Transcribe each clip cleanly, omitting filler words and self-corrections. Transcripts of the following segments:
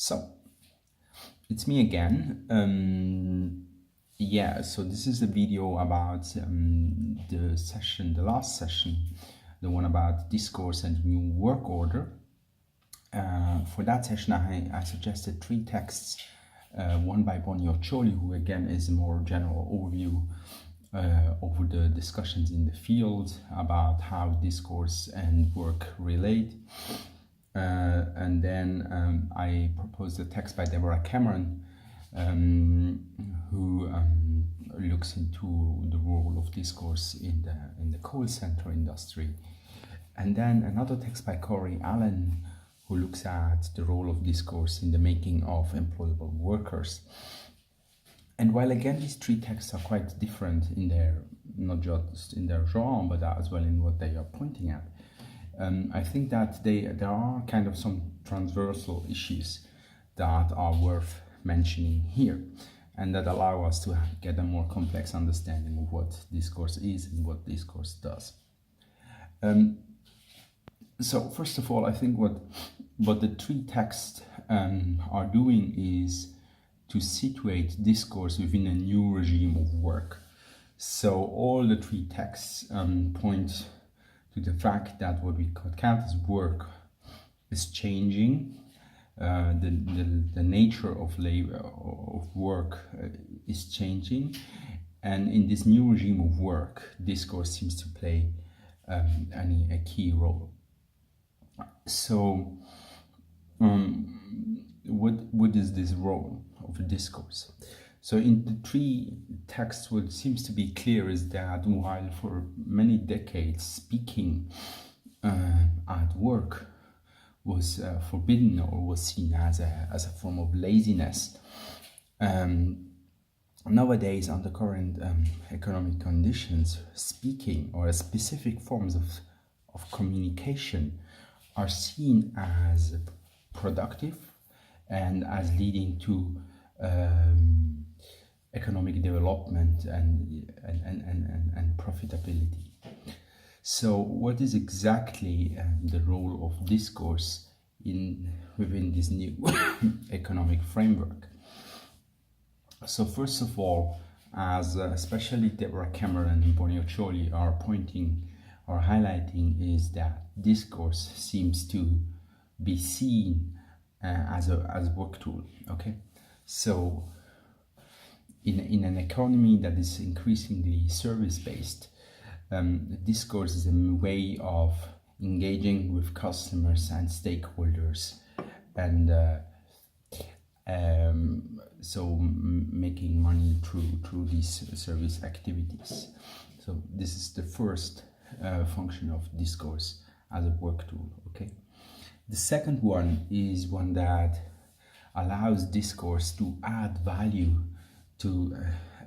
So it's me again. So this is a video about the last session, the one about discourse and new work order. For that session, I suggested three texts, one by Bonioccioli, who again is a more general overview over the discussions in the field about how discourse and work relate. And then I proposed a text by Deborah Cameron, who looks into the role of discourse in the call center industry. And then another text by Corey Allen, who looks at the role of discourse in the making of employable workers. And while again these three texts are quite different in their, not just in their genre, but as well in what they are pointing at, I think that there are kind of some transversal issues that are worth mentioning here, and that allow us to get a more complex understanding of what discourse is and what discourse does. So first of all, I think what the three texts are doing is to situate discourse within a new regime of work. So all the three texts point to the fact that what we could count as work is changing. The nature of labor, of work, is changing, and in this new regime of work, discourse seems to play a key role. So, what is this role of discourse? So in the three texts, what seems to be clear is that while for many decades speaking at work was forbidden or was seen as a form of laziness, nowadays under current economic conditions, speaking or specific forms of communication are seen as productive and as leading to economic development and profitability. So what is exactly the role of discourse within this new economic framework? So first of all, as especially Deborah Cameron and Bonioccioli are pointing or highlighting, is that discourse seems to be seen as a work tool. Okay, so in an economy that is increasingly service-based, discourse is a way of engaging with customers and stakeholders, and so making money through these service activities. So this is the first function of discourse as a work tool. Okay, the second one is one that allows discourse to add value to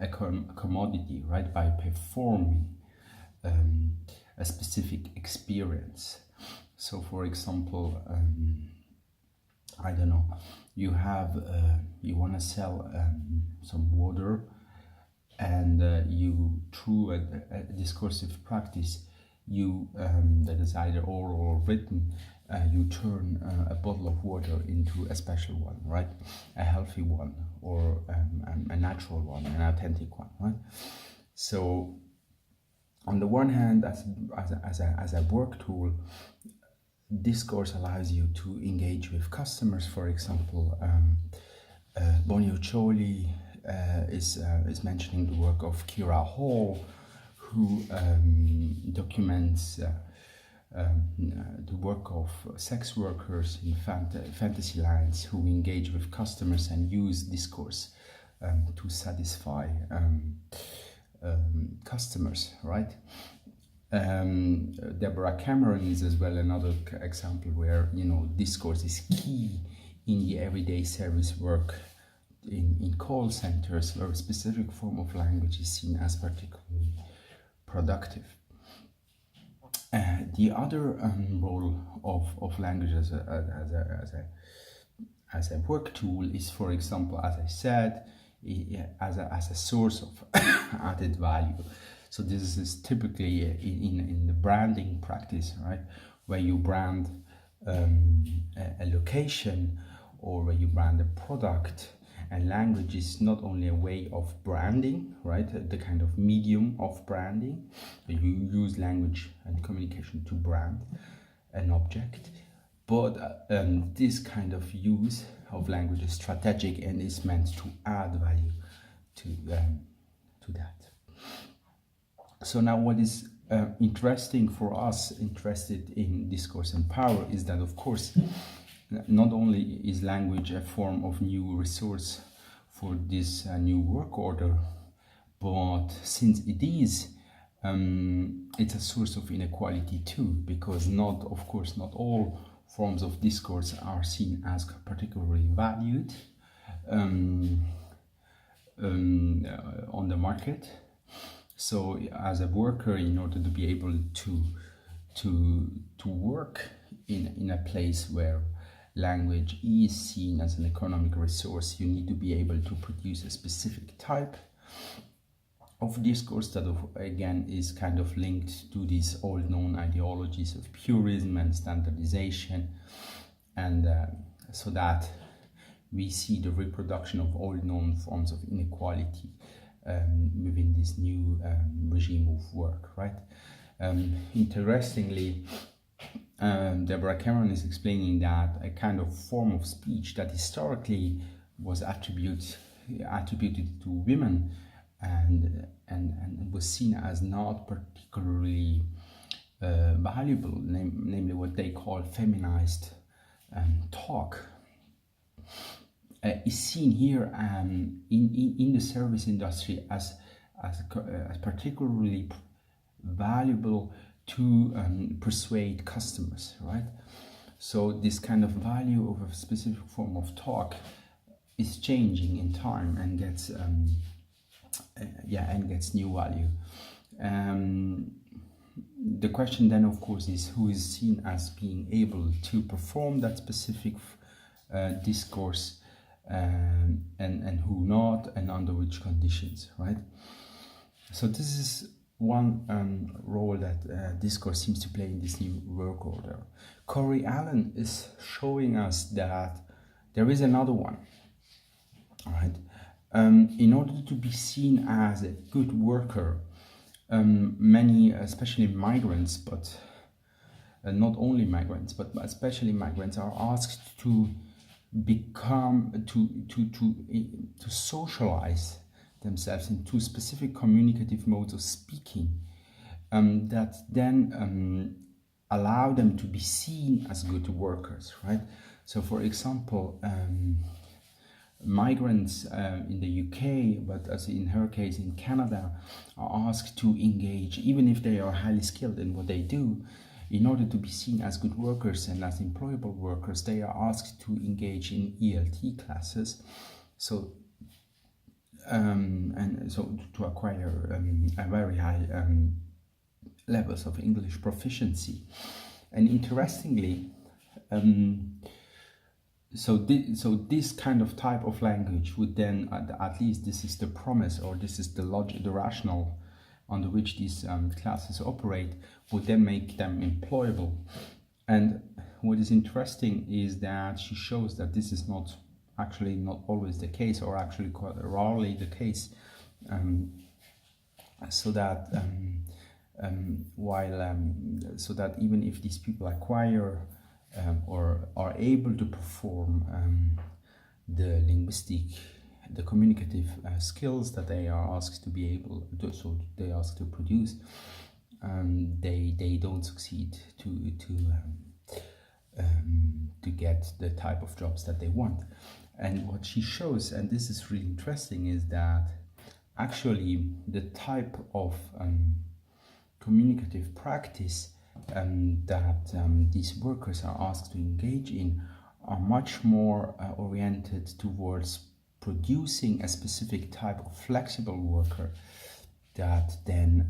a commodity, right, by performing a specific experience. So for example, I don't know, you want to sell some water, and you, through a discursive practice, you that is either oral or written, you turn a bottle of water into a special one, right? A healthy one, or a natural one, an authentic one, right? So on the one hand, as a work tool, discourse allows you to engage with customers. For example, Bonioccioli is mentioning the work of Kira Hall, who documents the work of sex workers in fantasy lands who engage with customers and use discourse to satisfy customers, right? Deborah Cameron is as well another example where, discourse is key in the everyday service work in call centers, where a specific form of language is seen as particularly productive. The other role of language as a work tool is, for example, as I said, as a source of added value. So this is typically in the branding practice, right, where you brand a location or where you brand a product. And language is not only a way of branding, right? The kind of medium of branding. You use language and communication to brand an object, but this kind of use of language is strategic and is meant to add value to that. So now what is interesting for us interested in discourse and power is that, of course, not only is language a form of new resource for this new work order, but since it is, it's a source of inequality too, because not all forms of discourse are seen as particularly valued on the market. So as a worker, in order to be able to work in a place where language is seen as an economic resource, you need to be able to produce a specific type of discourse that again is kind of linked to these old known ideologies of purism and standardization, and so that we see the reproduction of old known forms of inequality within this new regime of work, right? Interestingly, Deborah Cameron is explaining that a kind of form of speech that historically was attributed to women and was seen as not particularly valuable, namely what they call feminized talk, is seen here in the service industry as particularly valuable to persuade customers, right? So this kind of value of a specific form of talk is changing in time and gets new value. The question then, of course, is who is seen as being able to perform that specific discourse, and who not, and under which conditions, right? So this is one role that discourse seems to play in this new work order. Corey Allen is showing us that there is another one, right? In order to be seen as a good worker, many, especially migrants, but not only migrants, but especially migrants, are asked to become to socialize themselves into specific communicative modes of speaking that then allow them to be seen as good workers, right? So, for example, migrants in the UK, but as in her case in Canada, are asked to engage, even if they are highly skilled in what they do, in order to be seen as good workers and as employable workers, they are asked to engage in ELT classes. So, and so to acquire a very high levels of English proficiency. And interestingly, so this kind of type of language would then, at least this is the promise, or this is the logic, the rationale under which these classes operate, would then make them employable. And what is interesting is that she shows that this is not always the case, or actually quite rarely the case. So that even if these people acquire or are able to perform the communicative skills that they are asked to be able to, so they ask to produce, they don't succeed to get the type of jobs that they want. And what she shows, and this is really interesting, is that actually the type of communicative practice that these workers are asked to engage in are much more oriented towards producing a specific type of flexible worker that then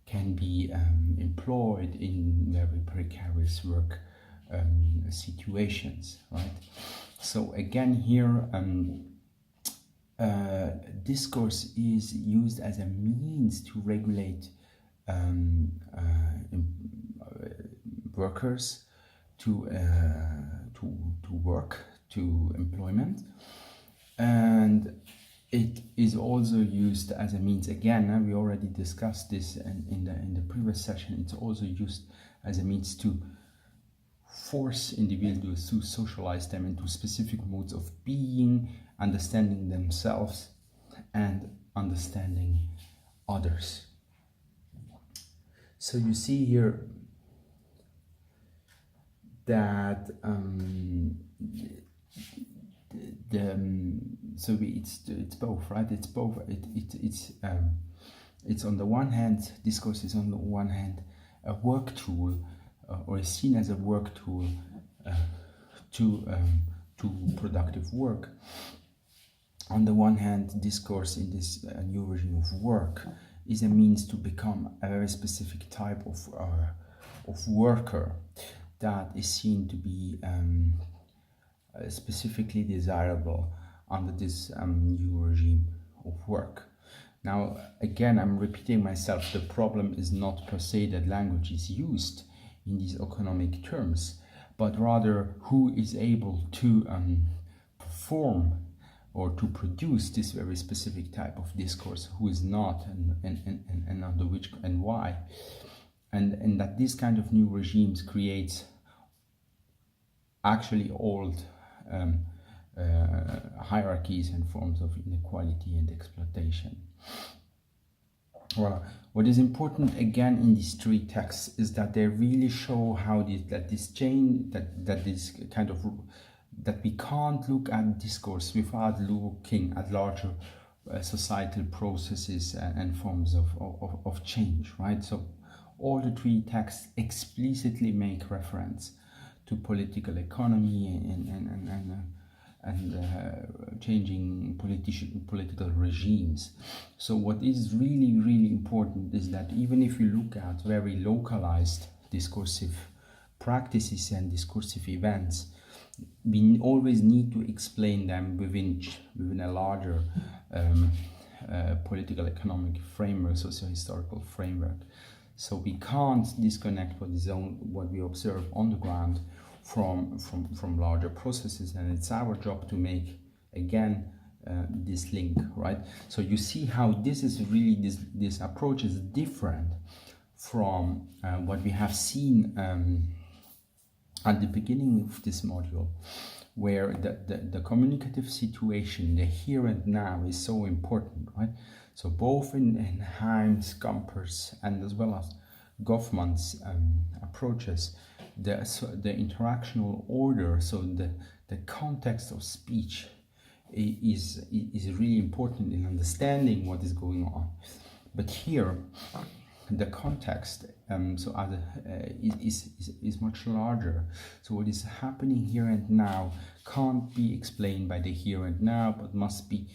can be employed in very precarious work situations, right? So again here, discourse is used as a means to regulate workers to work, to employment. And it is also used as a means, again, we already discussed this in the previous session, it's also used as a means to force individuals to socialize them into specific modes of being, understanding themselves and understanding others. So you see here that it's both, right? It's both. It's on the one hand, discourse is on the one hand a work tool, or is seen as a work tool to productive work. On the one hand, discourse in this new regime of work is a means to become a very specific type of worker that is seen to be specifically desirable under this new regime of work. Now, again, I'm repeating myself, the problem is not per se that language is used in these economic terms, but rather who is able to perform or to produce this very specific type of discourse, who is not, and under which and why. And that this kind of new regimes creates actually old hierarchies and forms of inequality and exploitation. Well, what is important again in these three texts is that they really show how that we can't look at discourse without looking at larger societal processes and forms of change, right? So all the three texts explicitly make reference to political economy and changing political regimes. So what is really, really important is that even if you look at very localized discursive practices and discursive events, we always need to explain them within a larger political economic framework, socio-historical framework. So we can't disconnect what we observe on the ground from larger processes, and it's our job to make again this link, right? So you see how this is really this approach is different from what we have seen at the beginning of this module, where the communicative situation, the here and now, is so important, right? So both in Himes, Gompers, and as well as Goffman's approaches, the interactional order, so the context of speech is really important in understanding what is going on. But here, the context is much larger. So what is happening here and now can't be explained by the here and now, but must be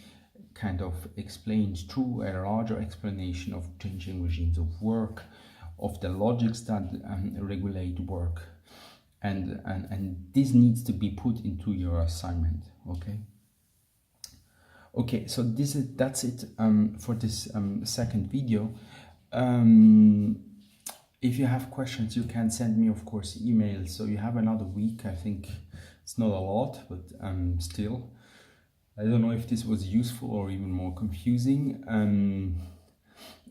kind of explained through a larger explanation of changing regimes of work, of the logics that regulate work, and this needs to be put into your assignment. Okay, so that's it for this second video. If you have questions, you can send me, of course, email. So you have another week. I think it's not a lot, but still, I don't know if this was useful or even more confusing.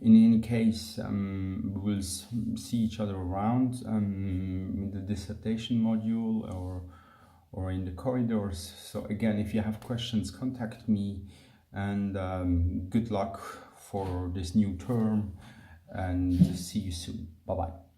In any case, we will see each other around in the dissertation module or in the corridors. So again, if you have questions, contact me, and good luck for this new term, and see you soon. Bye-bye.